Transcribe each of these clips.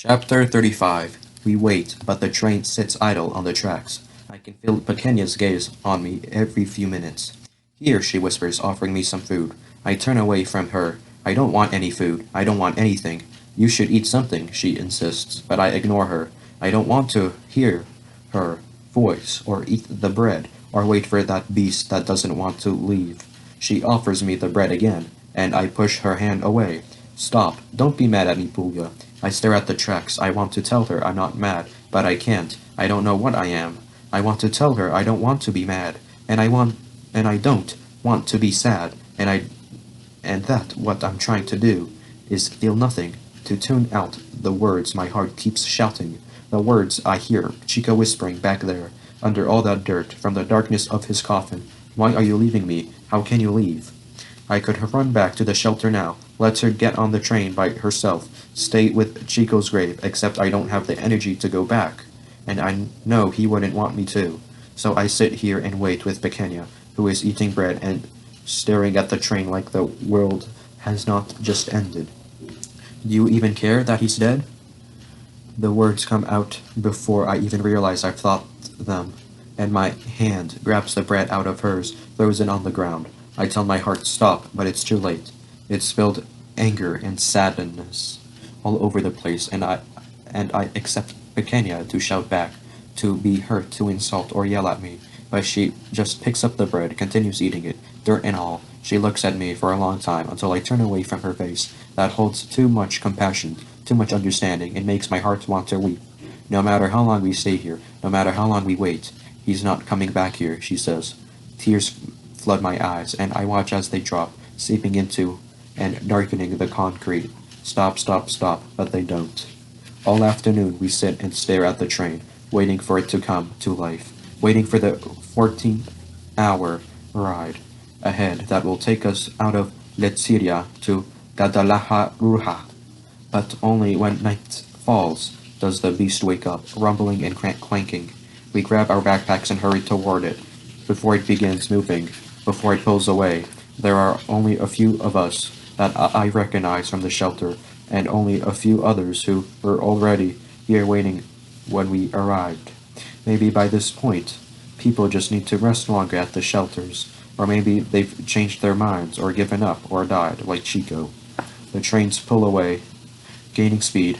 Chapter 35. We wait, but the train sits idle on the tracks. I can feel Pequena's gaze on me every few minutes. Here, she whispers, offering me some food. I turn away from her. I don't want any food. I don't want anything. You should eat something, she insists, but I ignore her. I don't want to hear her voice, or eat the bread, or wait for that beast that doesn't want to leave. She offers me the bread again, and I push her hand away. Stop. Don't be mad at me, Pulga. I stare at the tracks. I want to tell her I'm not mad, but I can't. I don't know what I am. I want to tell her I don't want to be mad, and I don't want to be sad, and that what I'm trying to do is feel nothing, to tune out the words my heart keeps shouting, the words I hear Chico whispering back there, under all that dirt, from the darkness of his coffin. Why are you leaving me? How can you leave? I could run back to the shelter now, let her get on the train by herself, stay with Chico's grave, except I don't have the energy to go back, and I know he wouldn't want me to. So I sit here and wait with Pequena, who is eating bread and staring at the train like the world has not just ended. Do you even care that he's dead? The words come out before I even realize I've thought them, and my hand grabs the bread out of hers, throws it on the ground. I tell my heart stop, but it's too late. It spilled anger and sadness all over the place, and I accept Pequena to shout back, to be hurt, to insult or yell at me. But she just picks up the bread, continues eating it, dirt and all. She looks at me for a long time until I turn away from her face. That holds too much compassion, too much understanding. It makes my heart want to weep. No matter how long we stay here, no matter how long we wait, he's not coming back here, she says. Tears flood my eyes, and I watch as they drop, seeping into and darkening the concrete. Stop, stop, stop, but they don't. All afternoon we sit and stare at the train, waiting for it to come to life, waiting for the 14-hour ride ahead that will take us out of Letziria to Guadalajara. But only when night falls does the beast wake up, rumbling and clanking. We grab our backpacks and hurry toward it. Before it begins moving, before it pulls away, there are only a few of us that I recognize from the shelter, and only a few others who were already here waiting when we arrived. Maybe by this point, people just need to rest longer at the shelters, or maybe they've changed their minds, or given up, or died, like Chico. The trains pull away, gaining speed,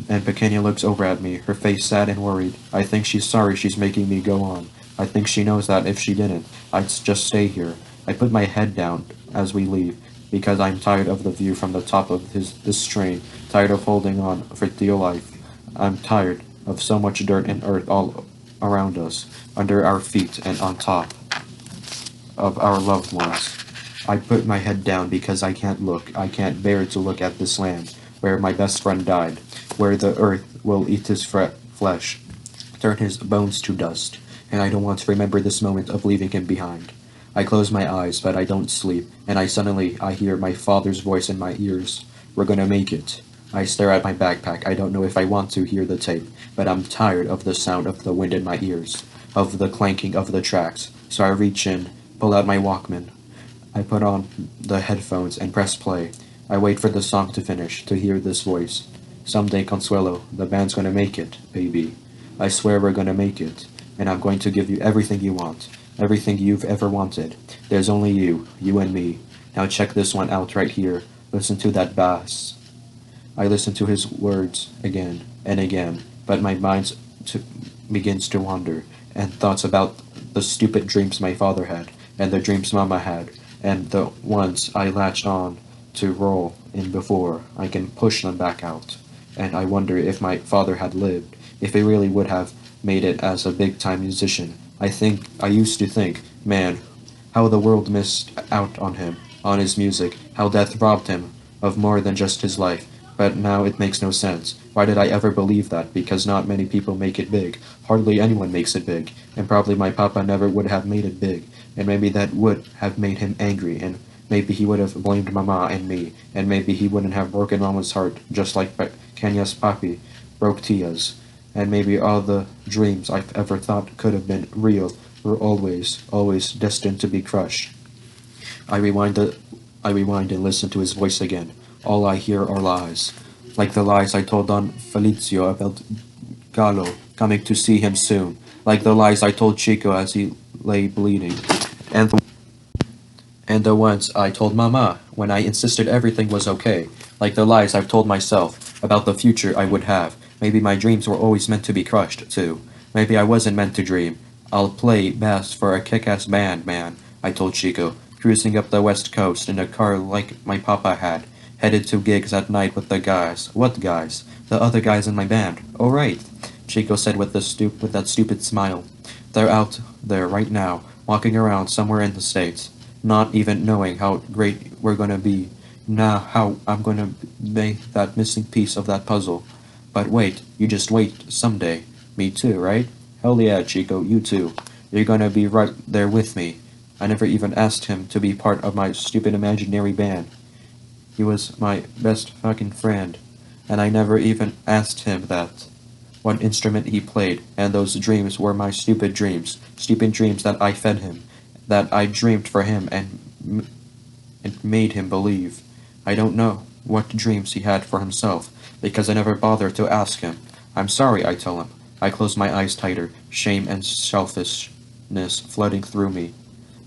and Pequena looks over at me, her face sad and worried. I think she's sorry she's making me go on. I think she knows that if she didn't, I'd just stay here. I put my head down as we leave, because I'm tired of the view from the top of this train, tired of holding on for dear life. I'm tired of so much dirt and earth all around us, under our feet and on top of our loved ones. I put my head down because I can't look. I can't bear to look at this land, where my best friend died, where the earth will eat his flesh, turn his bones to dust, and I don't want to remember this moment of leaving him behind. I close my eyes, but I don't sleep, and I hear my father's voice in my ears. We're gonna make it. I stare at my backpack. I don't know if I want to hear the tape, but I'm tired of the sound of the wind in my ears, of the clanking of the tracks, so I reach in, pull out my Walkman. I put on the headphones and press play. I wait for the song to finish, to hear this voice. Someday, Consuelo, the band's gonna make it, baby. I swear we're gonna make it, and I'm going to give you everything you want, everything you've ever wanted. There's only you and me. Now check this one out right here. Listen to that bass. I listen to his words again and again, but my mind begins to wander, and thoughts about the stupid dreams my father had, and the dreams Mama had, and the ones I latched on to roll in before I can push them back out. And I wonder if my father had lived, if he really would have made it as a big-time musician. I used to think, man, how the world missed out on him, on his music, how death robbed him of more than just his life. But now it makes no sense. Why did I ever believe that? Because not many people make it big. Hardly anyone makes it big. And probably my papa never would have made it big. And maybe that would have made him angry, and maybe he would have blamed Mama and me, and maybe he wouldn't have broken Mama's heart, just like Kenya's papi broke Tia's. And maybe all the dreams I've ever thought could have been real were always destined to be crushed. I rewind and listen to his voice again. All I hear are lies. Like the lies I told Don Felicio about Gallo coming to see him soon. Like the lies I told Chico as he lay bleeding. And the ones I told Mama when I insisted everything was okay. Like the lies I've told myself about the future I would have. Maybe my dreams were always meant to be crushed, too. Maybe I wasn't meant to dream. I'll play bass for a kick-ass band, man, I told Chico, cruising up the west coast in a car like my papa had, headed to gigs at night with the guys. What guys? The other guys in my band. Oh, right, Chico said with that stupid smile. They're out there right now, walking around somewhere in the States, not even knowing how great we're gonna be. Now how I'm gonna make that missing piece of that puzzle. But wait, you just wait someday. Me too, right? Hell yeah, Chico, you too. You're gonna be right there with me. I never even asked him to be part of my stupid imaginary band. He was my best fucking friend, and I never even asked him that. What instrument he played, and those dreams were my stupid dreams that I fed him, that I dreamed for him and made him believe. I don't know what dreams he had for himself, because I never bothered to ask him. I'm sorry, I tell him. I close my eyes tighter, shame and selfishness flooding through me.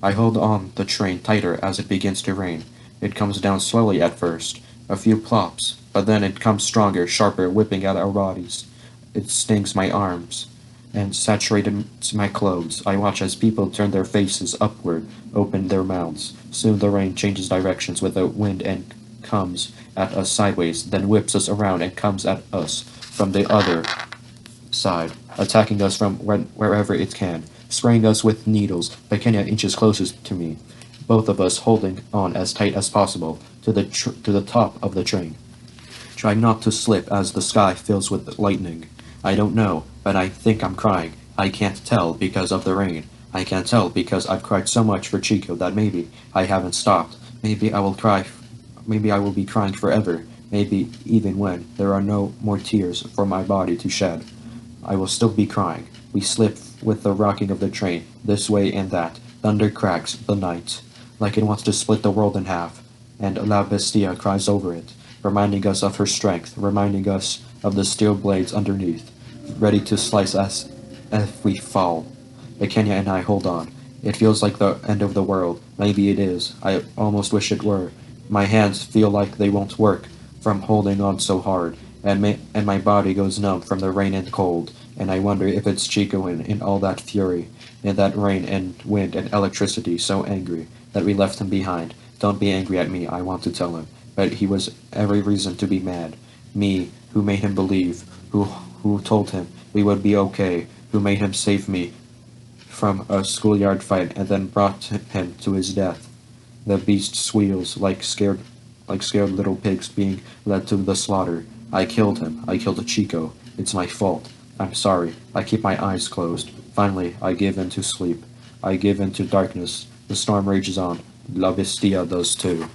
I hold on the train tighter as it begins to rain. It comes down slowly at first, a few plops, but then it comes stronger, sharper, whipping at our bodies. It stings my arms and saturates my clothes. I watch as people turn their faces upward, open their mouths. Soon the rain changes directions with the wind and comes at us sideways, then whips us around and comes at us from the other side, attacking us from wherever it can, spraying us with needles. Pequena inches closest to me, both of us holding on as tight as possible to the top of the train, trying not to slip as the sky fills with lightning. I don't know, but I think I'm crying. I can't tell because of the rain. I can't tell because I've cried so much for Chico that maybe I haven't stopped. Maybe I will cry. Maybe I will be crying forever. Maybe even when there are no more tears for my body to shed, I will still be crying. We slip with the rocking of the train, this way and that. Thunder cracks the night, like it wants to split the world in half, and La Bestia cries over it, reminding us of her strength, reminding us of the steel blades underneath, ready to slice us if we fall. Pequena and I hold on. It feels like the end of the world. Maybe it is. I almost wish it were. My hands feel like they won't work from holding on so hard, and my body goes numb from the rain and cold, and I wonder if it's Chico in all that fury, in that rain and wind and electricity, so angry that we left him behind. Don't be angry at me, I want to tell him, but he was every reason to be mad. Me, who made him believe, who told him we would be okay, who made him save me from a schoolyard fight and then brought him to his death. The beast squeals like scared little pigs being led to the slaughter. I killed him. I killed Chico. It's my fault. I'm sorry. I keep my eyes closed. Finally, I give in to sleep. I give in to darkness. The storm rages on. La Bestia does too.